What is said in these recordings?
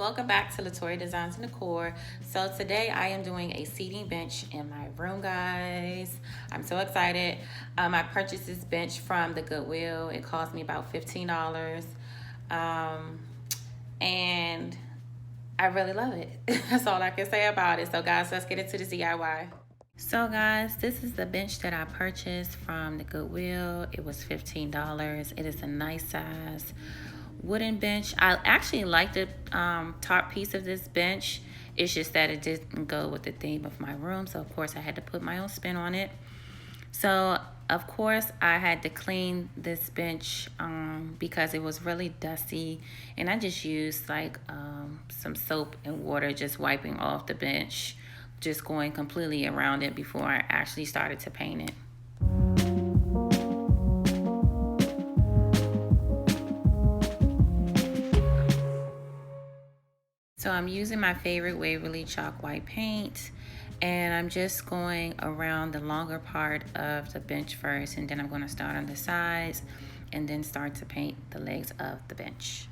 welcome back to Latoya Designs and Decor. So today I am doing a seating bench in my room, guys. I'm so excited. I purchased this bench from the Goodwill. It cost me about $15. And I really love it. That's all I can say about it. So guys, let's get into the DIY. So guys, this is the bench that I purchased from the Goodwill. It was $15. It is a nice size wooden bench. I actually like the top piece of this bench. It's just that it didn't go with the theme of my room, so of course I had to put my own spin on it. So of course I had to clean this bench because it was really dusty, and I just used like some soap and water, just wiping off the bench, just going completely around it before I actually started to paint it. So I'm using my favorite Waverly chalk white paint, and I'm just going around the longer part of the bench first, and then I'm going to start on the sides and then start to paint the legs of the bench.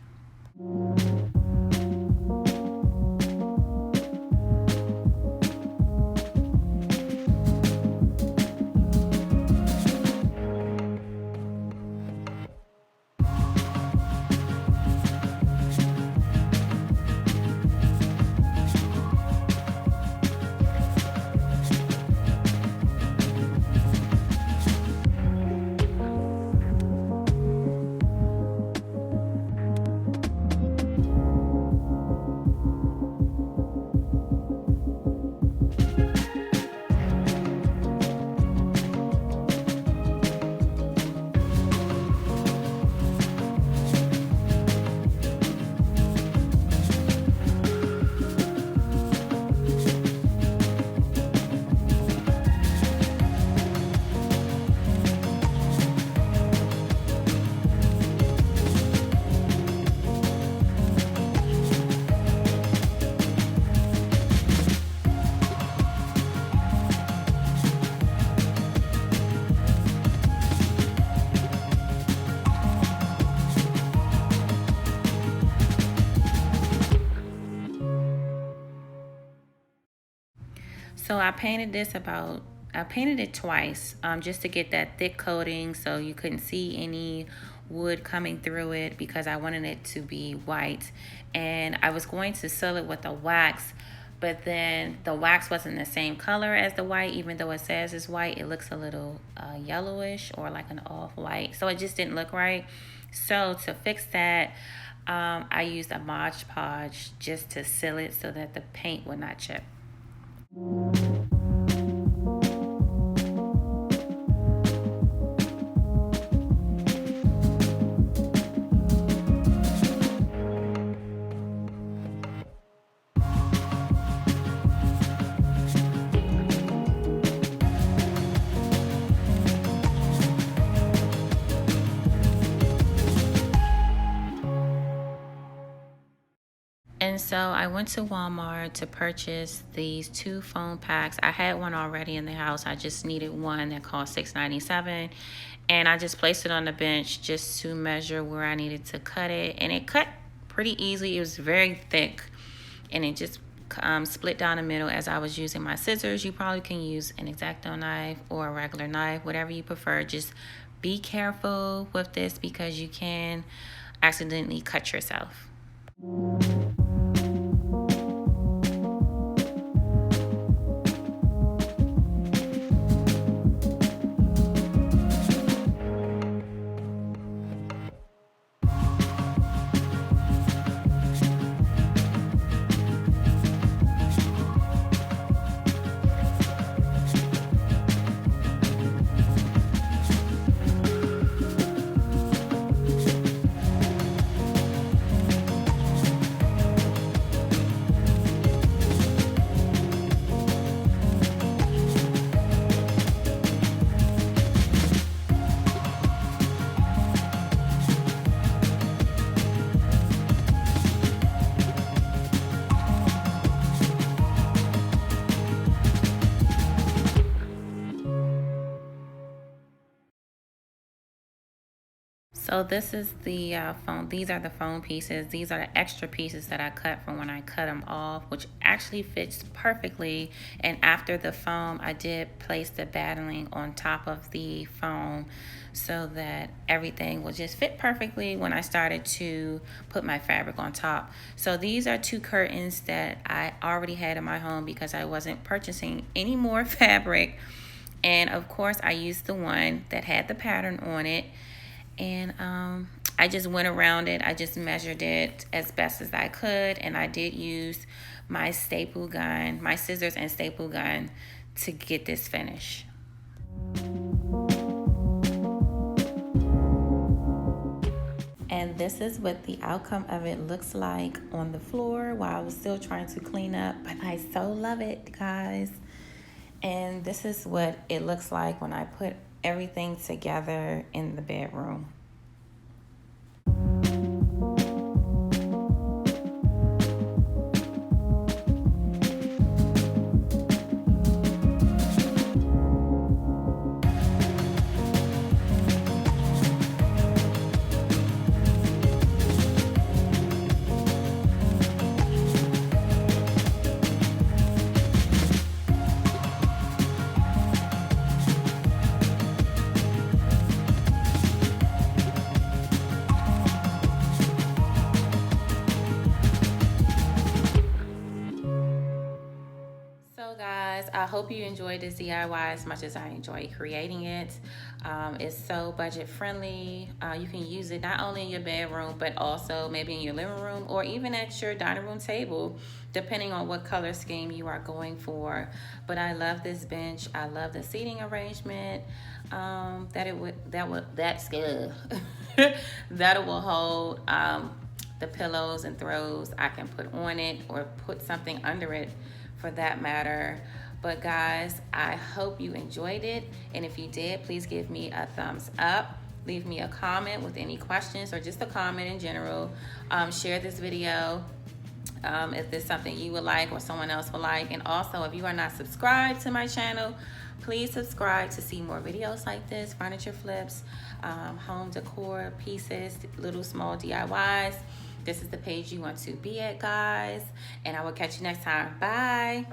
So I painted it twice just to get that thick coating so you couldn't see any wood coming through it, because I wanted it to be white. And I was going to seal it with a wax, but then the wax wasn't the same color as the white. Even though it says it's white, it looks a little yellowish or like an off-white. So it just didn't look right. So to fix that, I used a Mod Podge just to seal it so that the paint would not chip. And so I went to Walmart to purchase these 2 foam packs. I had one already in the house. I just needed one that cost $6.97. And I just placed it on the bench just to measure where I needed to cut it. And it cut pretty easily. It was very thick. And it just split down the middle as I was using my scissors. You probably can use an X-Acto knife or a regular knife, whatever you prefer. Just be careful with this because you can accidentally cut yourself. So this is the foam. These are the foam pieces. These are the extra pieces that I cut from when I cut them off, which actually fits perfectly. And after the foam, I did place the battling on top of the foam so that everything will just fit perfectly when I started to put my fabric on top. So these are 2 curtains that I already had in my home because I wasn't purchasing any more fabric. And of course, I used the one that had the pattern on it. And I just went around it. I just measured it as best as I could, and I did use my staple gun, my scissors and staple gun to get this finish. And this is what the outcome of it looks like on the floor while I was still trying to clean up, but I so love it, guys. And this is what it looks like when I put everything together in the bedroom. So guys, I hope you enjoyed this DIY as much as I enjoyed creating it. It's so budget friendly. You can use it not only in your bedroom, but also maybe in your living room or even at your dining room table, depending on what color scheme you are going for. But I love this bench. I love the seating arrangement. That it will hold the pillows and throws I can put on it or put something under it for that matter. But guys, I hope you enjoyed it, and if you did, please give me a thumbs up. Leave me a comment with any questions or just a comment in general. Share this video if there's something you would like or someone else would like. And also, if you are not subscribed to my channel, please subscribe to see more videos like this, furniture flips, home decor pieces, little small DIYs. This is the page you want to be at, guys, and I will catch you next time. Bye.